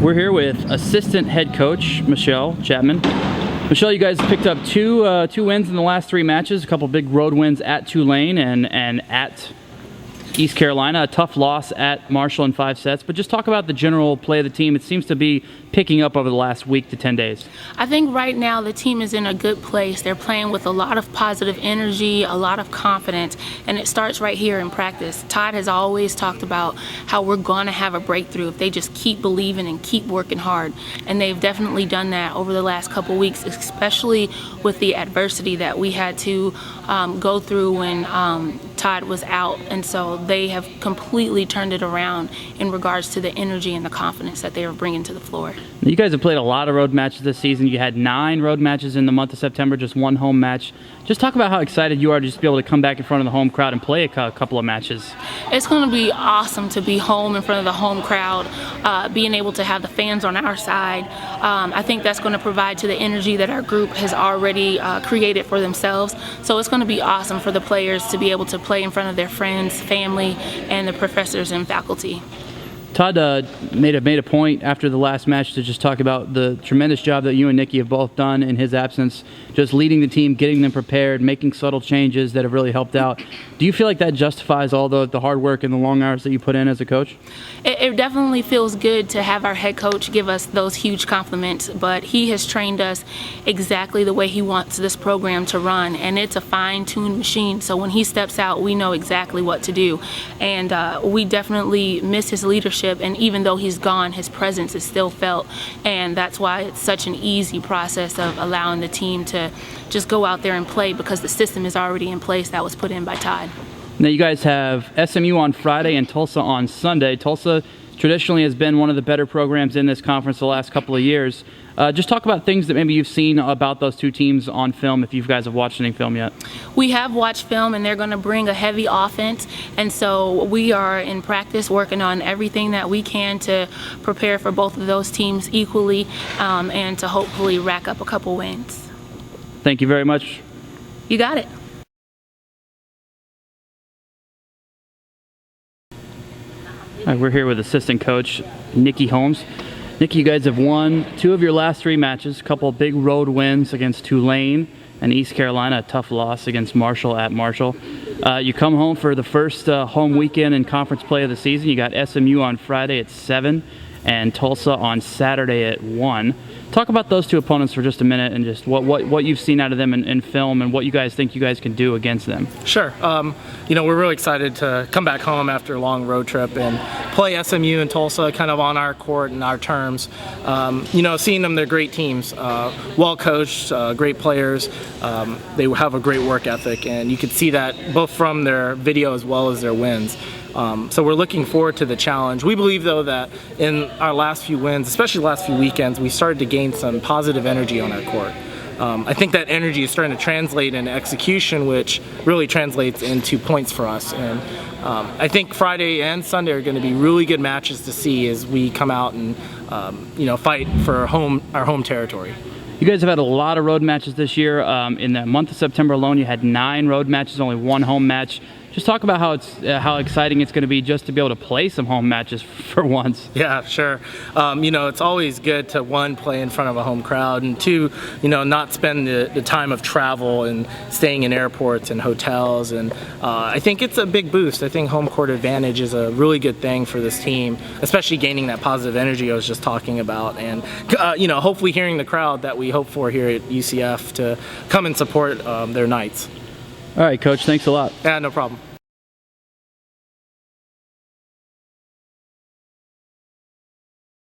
We're here with assistant head coach Michelle Chatman. Michelle, you guys picked up two wins in the last 3 matches, a couple big road wins at Tulane and at East Carolina, a tough loss at Marshall in 5 sets. But just talk about the general play of the team. It seems to be picking up over the last week to 10 days. I think right now the team is in a good place. They're playing with a lot of positive energy, a lot of confidence, and it starts right here in practice. Todd has always talked about how we're going to have a breakthrough if they just keep believing and keep working hard. And they've definitely done that over the last couple weeks, especially with the adversity that we had to go through when Todd was out. And so they have completely turned it around in regards to the energy and the confidence that they are bringing to the floor. You guys have played a lot of road matches this season. You had 9 road matches in the month of September, just 1 home match. Just talk about how excited you are to just be able to come back in front of the home crowd and play a couple of matches. It's going to be awesome to be home in front of the home crowd, being able to have the fans on our side. I think that's going to provide to the energy that our group has already created for themselves. So it's going to be awesome for the players to be able to play in front of their friends, family, and the professors and faculty. Todd made a point after the last match to just talk about the tremendous job that you and Nicki have both done in his absence, just leading the team, getting them prepared, making subtle changes that have really helped out. Do you feel like that justifies all the hard work and the long hours that you put in as a coach? It definitely feels good to have our head coach give us those huge compliments, but he has trained us exactly the way he wants this program to run, and it's a fine-tuned machine. So when he steps out, we know exactly what to do, and we definitely miss his leadership. And even though he's gone, his presence is still felt, and that's why it's such an easy process of allowing the team to just go out there and play, because the system is already in place that was put in by Todd. Now you guys have SMU on Friday and Tulsa on Sunday. Tulsa traditionally has been one of the better programs in this conference the last couple of years. Just talk about things that maybe you've seen about those 2 teams on film, if you guys have watched any film yet. We have watched film, and they're going to bring a heavy offense, and so we are in practice working on everything that we can to prepare for both of those teams equally, and to hopefully rack up a couple wins. Thank you very much. You got it. All right, we're here with assistant coach Nicki Holmes. Nicki, you guys have won 2 of your last 3 matches, a couple of big road wins against Tulane and East Carolina, a tough loss against Marshall at Marshall. You come home for the first home weekend in conference play of the season. You got SMU on Friday at 7 and Tulsa on Saturday at 1. Talk about those 2 opponents for just a minute and just what you've seen out of them in film and what you guys think you guys can do against them. Sure. We're really excited to come back home after a long road trip and play SMU and Tulsa kind of on our court and our terms. Seeing them, they're great teams, well coached, great players. They have a great work ethic, and you can see that both from their video as well as their wins. So we're looking forward to the challenge. We believe, though, that in our last few wins, especially the last few weekends, we started to gain some positive energy on our court. I think that energy is starting to translate into execution, which really translates into points for us. And I think Friday and Sunday are going to be really good matches to see as we come out and fight for our home territory. You guys have had a lot of road matches this year. In the month of September alone, you had 9 road matches, only 1 home match. Just talk about how exciting it's going to be just to be able to play some home matches for once. Yeah, sure. It's always good to, 1, play in front of a home crowd, and 2, not spend the time of travel and staying in airports and hotels. And I think it's a big boost. I think home court advantage is a really good thing for this team, especially gaining that positive energy I was just talking about. And, hopefully hearing the crowd that we hope for here at UCF to come and support their Knights. All right, Coach, thanks a lot. Yeah, no problem.